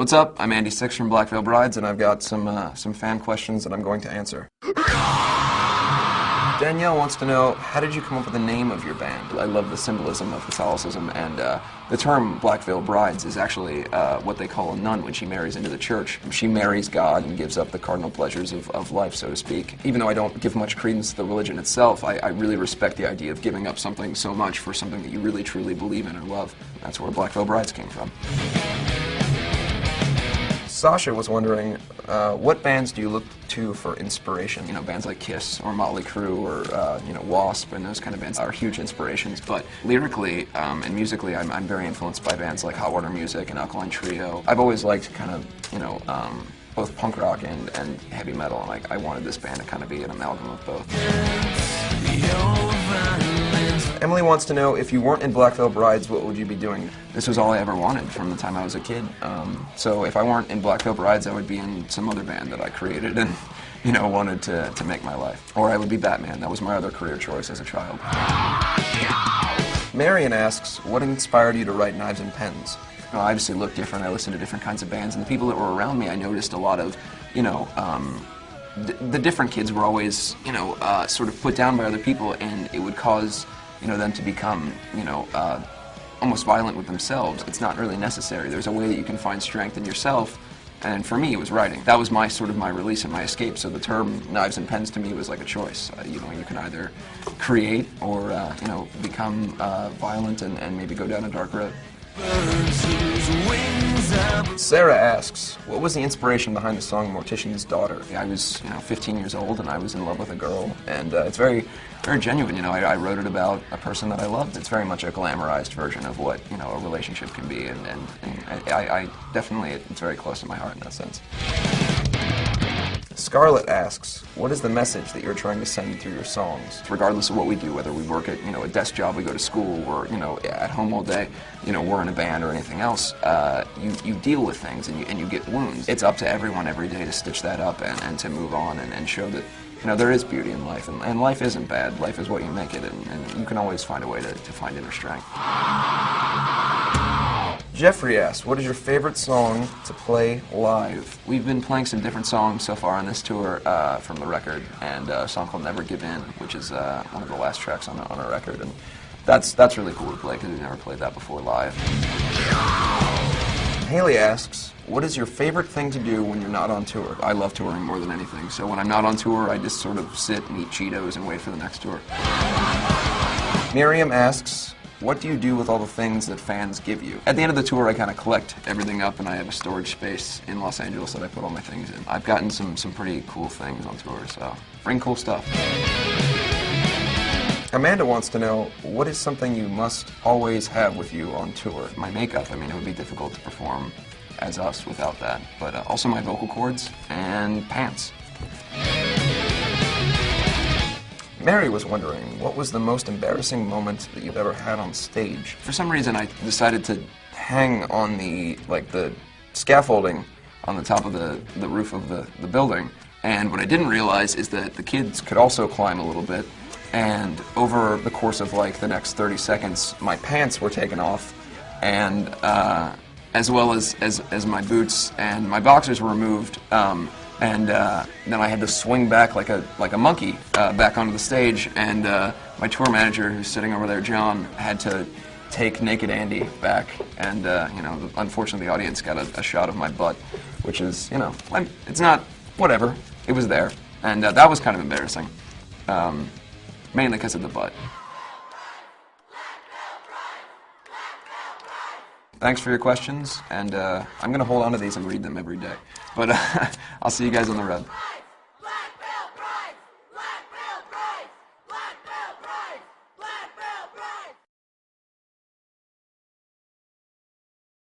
What's up? I'm Andy Six from Black Veil Brides, and I've got some fan questions that I'm going to answer. Danielle wants to know, how did you come up with the name of your band? I love the symbolism of Catholicism, and the term Black Veil Brides is actually what they call a nun when she marries into the church. She marries God and gives up the cardinal pleasures of life, so to speak. Even though I don't give much credence to the religion itself, I really respect the idea of giving up something so much for something that you really truly believe in or love. That's where Black Veil Brides came from. Sasha was wondering, what bands do you look to for inspiration? You know, bands like Kiss or Motley Crue or, you know, Wasp and those kind of bands are huge inspirations. But lyrically and musically, I'm very influenced by bands like Hot Water Music and Alkaline Trio. I've always liked kind of, you know, both punk rock and heavy metal, and I wanted this band to kind of be an amalgam of both. Emily wants to know, if you weren't in Black Veil Brides, what would you be doing? This was all I ever wanted from the time I was a kid. So if I weren't in Black Veil Brides, I would be in some other band that I created and, you know, wanted to make my life. Or I would be Batman. That was my other career choice as a child. Marion asks, what inspired you to write Knives and Pens? You know, I obviously look different. I listen to different kinds of bands, and the people that were around me, I noticed a lot of, you know, the different kids were always, you know, sort of put down by other people, and it would cause, you know, them to become, you know, almost violent with themselves. It's not really necessary. There's a way that you can find strength in yourself, and for me, it was writing. That was my sort of my release and my escape. So the term Knives and Pens to me was like a choice. You know, you can either create or, you know, become violent and maybe go down a dark road. Sarah asks, what was the inspiration behind the song Mortician's Daughter? I was, you know, 15 years old and I was in love with a girl, and it's very, very genuine. You know, I wrote it about a person that I loved. It's very much a glamorized version of what, you know, a relationship can be, and I definitely, it's very close to my heart in that sense. Scarlett asks, what is the message that you're trying to send through your songs? Regardless of what we do, whether we work at, you know, a desk job, we go to school, or, you know, at home all day, you know, we're in a band or anything else, you deal with things and you get wounds. It's up to everyone every day to stitch that up and to move on and show that, you know, there is beauty in life, and life isn't bad. Life is what you make it, and you can always find a way to find inner strength. Jeffrey asks, what is your favorite song to play live? We've been playing some different songs so far on this tour from the record, and a song called Never Give In, which is one of the last tracks on our record, and that's really cool to play because we've never played that before live. Haley asks, what is your favorite thing to do when you're not on tour? I love touring more than anything, so when I'm not on tour, I just sort of sit and eat Cheetos and wait for the next tour. Miriam asks, what do you do with all the things that fans give you? At the end of the tour, I kind of collect everything up, and I have a storage space in Los Angeles that I put all my things in. I've gotten some pretty cool things on tour, so bring cool stuff. Amanda wants to know, what is something you must always have with you on tour? My makeup. I mean, it would be difficult to perform as us without that, but also my vocal cords and pants. Mary was wondering, what was the most embarrassing moment that you've ever had on stage? For some reason, I decided to hang on the scaffolding on the top of the roof of the building, and what I didn't realize is that the kids could also climb a little bit, and over the course of like the next 30 seconds, my pants were taken off, and as well as my boots, and my boxers were removed. And then I had to swing back like a monkey back onto the stage, and my tour manager, who's sitting over there, John, had to take Naked Andy back, and you know, unfortunately the audience got a shot of my butt, which is, you know, it's not, whatever, it was there, and that was kind of embarrassing, mainly because of the butt. Thanks for your questions, and I'm going to hold on to these and read them every day. But I'll see you guys on the road.